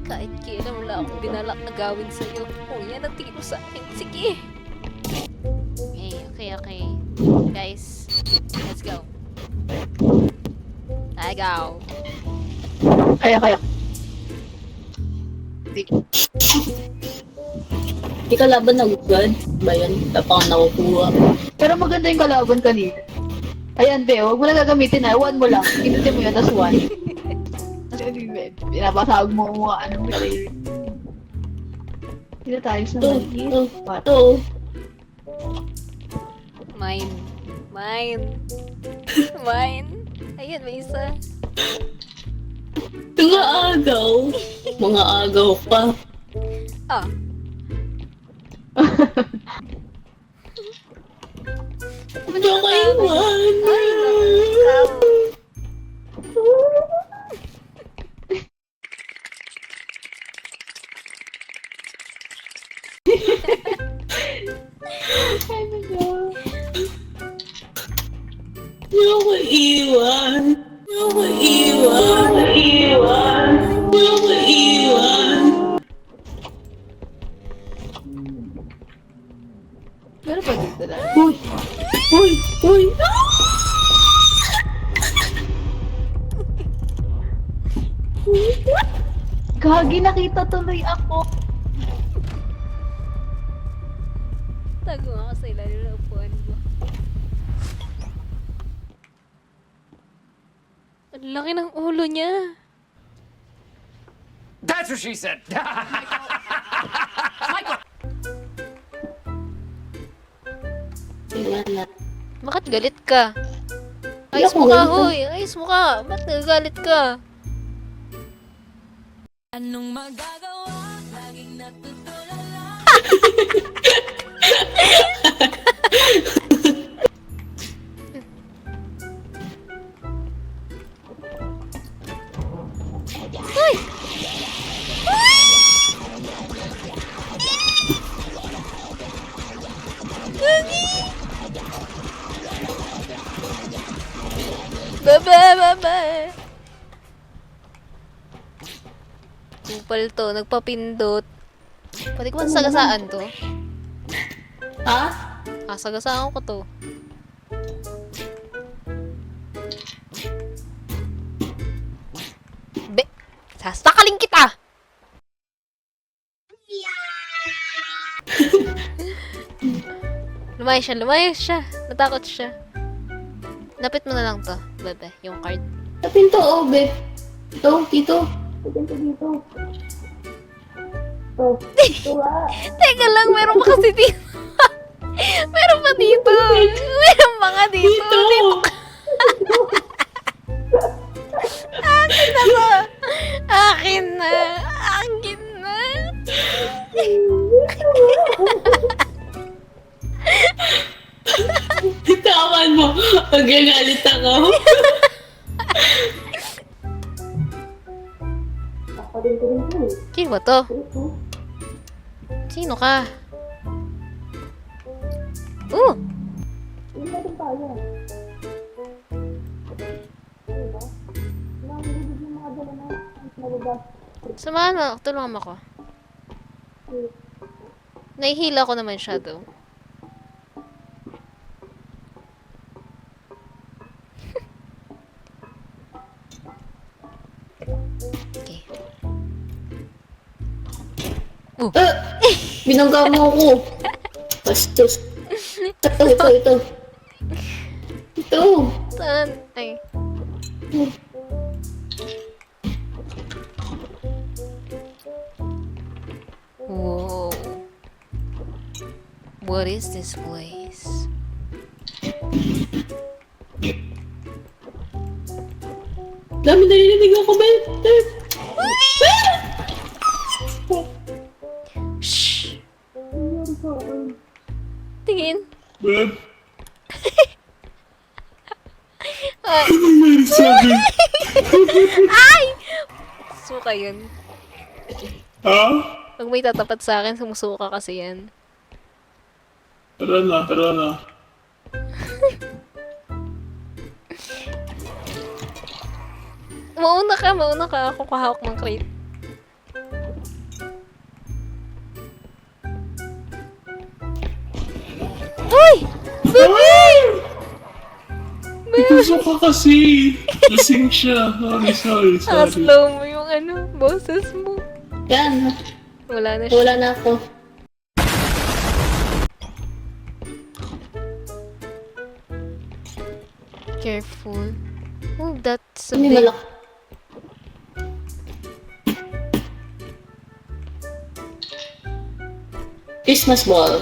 Kahit kailan wala akong binalak na gawin sa'yo. Kung yan ang tingin mo sa akin, sige! Okay. Guys, let's go. I go. Kaya. Di kalaban na agad ba yan? Tapang nakukuha. Pero maganda yung kalaban kanina. Ayan, Be, huwag mo na gagamitin na. 1 mo lang. Pinutin mo yun, tas 1. Pinapasahag mo ang mga anong sarili. Hindi tayo sa maliit. Ito. Mine. Ayun, may isa. Mga agaw. Mga agaw pa. Ah. Ano ka iwan? Ay, ikaw. Ay, nako. Ano ka iwan? Ano ka iwan? Meron pa dito na. Uy! Gagi, nakita tuloy ako. Tago nga sa ilalim ng upuan mo. Ang laki ng ulo niya. That's what she said. Wala. Bakit galit ka? Ayos Hindi mo ako ka, galit. hoy! Ayos mo ka! Bakit nagagalit ka? Anong magagawa? Laging natutulala. Baba! Kupal to, nagpapindot. Pwede ko ba sagasaan to? Ha? Sagasaan ko to. Sasakaling kita! Lumayas siya. Natakot siya. Lapit mo na lang to, bebe, yung card. Sa pinto, be. Dito. Dito. Teka lang, meron pa kasi dito. Meron pa dito. Meron pa nga dito. Dito ka. Akin na ba? Akin na. Tawan mo. Magagalit ako. Sino ba to? Sino ka? Samahan mo, tulungan mo ako. Nahihila ko naman siya, though. Okay. Binangga mo ako. Bastos. Ito. Saan? Ay. Whoa. What is this place? Dami narinig ako, Ben. Shh! Tingin. Ben, Ay! meron sa akin. Ay! Suka yun. Ha? Pag may tatapat sa akin, sumusuka kasi yan. Tara na. Mauna ka. Ako kahawak ng crate. Uy! Bebe! Ituso ka kasi. Lasing siya. Sorry. Slow mo yung boses mo. Yan. Wala na siya. Wala na ako. Careful. Oh, that's a Hindi big... malak. Christmas ball.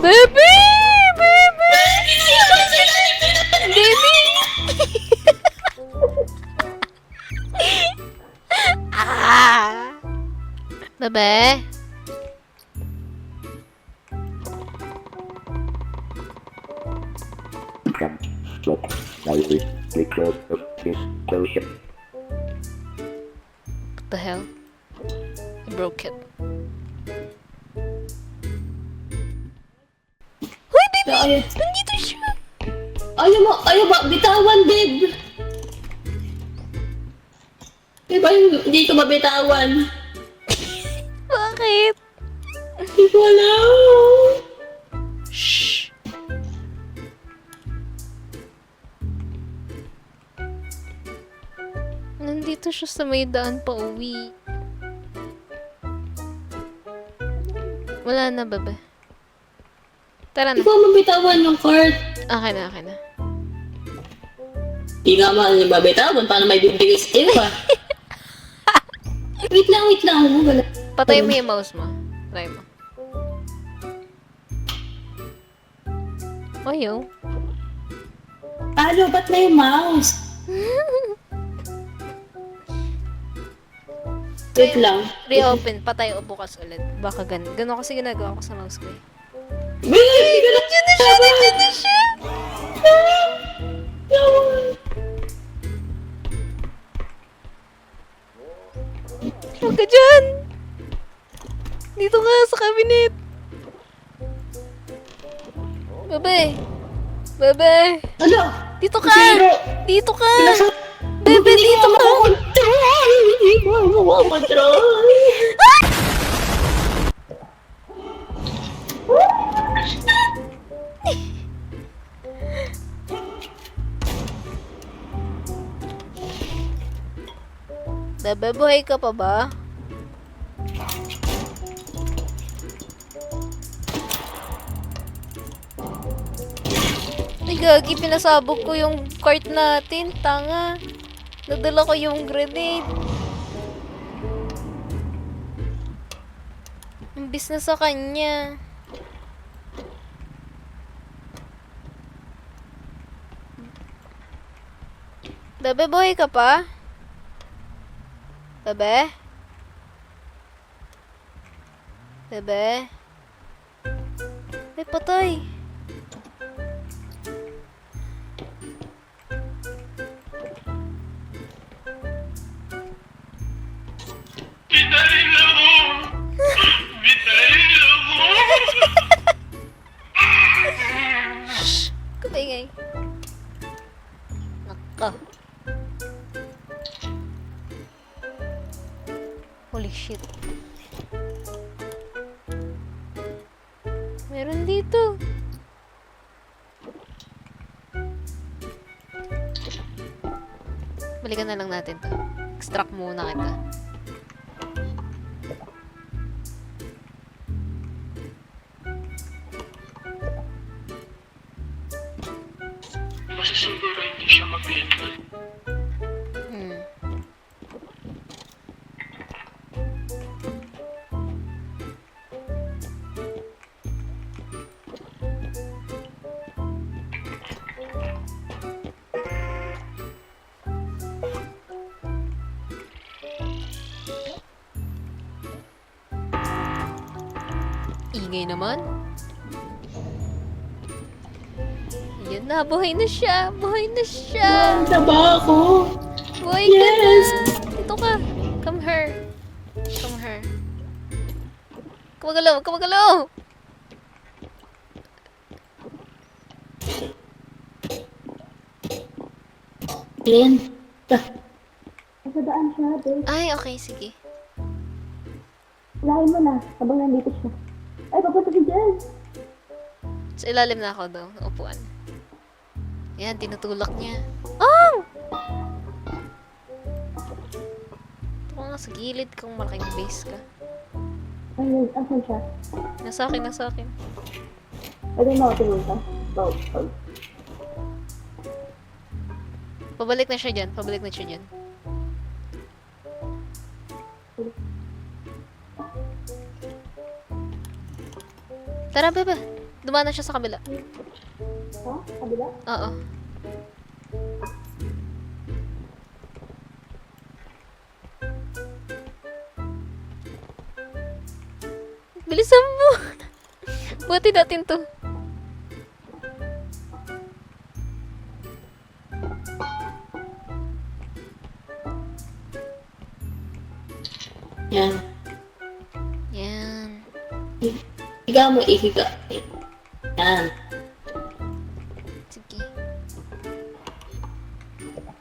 Baby! Baby! Baby! Ah! Bebe? What the hell? I broke it. Hoy, baby! Ayaw. Nandito siya! Ayaw ba? Bitawan, babe. Babe, hindi ko mabitawan. Bakit? Hindi ko alam. Shh! Nandito siya sa may daan pa uwi. Wala na, bebe. Tara Hindi na. ko mabitawan yung card. Okay na, okay na. Hindi nga man mabitawan. Paano may bibigay sa iyo, ah? Wait lang. Wala. Patay mo yung mouse mo. Try mo. Ayaw. Ano? Ba't may mouse? Wait lang. Reopen. Patay o bukas ulit. Baka ganun kasi ginagawa ko sa mouse ko eh. Babe! Nandiyan na siya! Nandiyan na siya! Huwag ka dyan! Dito ka sa cabinet! Bebe! Bebe! Ano? Dito ka! Zero! Dito ka! Nasa- Bebe, Hindi dito ko ka! makokontrol! Hindi ko makokontrol! Bebe, buhay ka pa ba? Ay, gagi, pinasabog ko yung cart natin. Tanga. Nadala ko yung grenade. Imbis na sa kanya. Bebe, buhay ka pa? Bebe? Bebe? Ay, patay. Kumingay. Naka. Holy shit. Meron dito. Balikan na lang natin to. Extract muna kita. Basta siguro hindi siya mabenta. Hmm. Ingay naman. Ayan na, buhay na siya. Buhay na siya. Taba ako! Buhay ka Yes! na. Dito ka. Come here. Come here. Kumagalaw, kumagalaw! Ayan. Ay, okay, sige. Lahin mo na, habang nandito siya. Ay, papunta si Jen! Sa ilalim na ako daw, ng upuan. Yan, tinutulak niya. Oh! Ito nga sa gilid kung malaking base ka. Ayun, asan siya? Nasa akin, nasa akin. Pwede mo ako tumulta? Pabalik na siya dyan, pabalik na siya dyan. Tara, bebe. Dumaan na siya sa kabila. Ha? Kabila? Oo. Bilisan mo! Buti natin to. Yan. Yan. Higa mo, ihiga. Yan. Sige.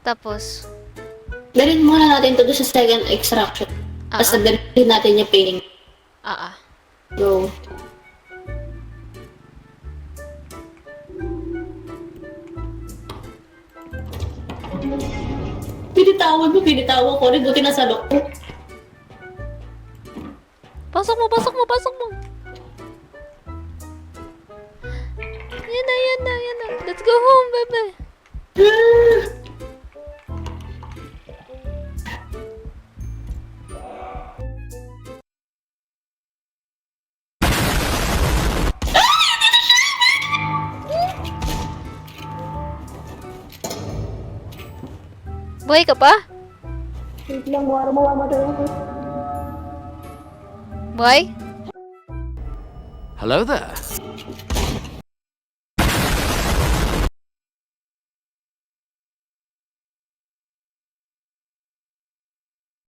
Tapos, Dalhin muna natin to doon sa second extraction. Basta dalhin natin yung painting. ah. Go. Pinitawan ko rin. Buti nasa loob. Pasok mo, pasok mo, pasok mo! Yan na, yan na, yan na. Let's go home, bebe. Buhay ka pa? Wait lang, mamamatay ako. Buhay? Hello there.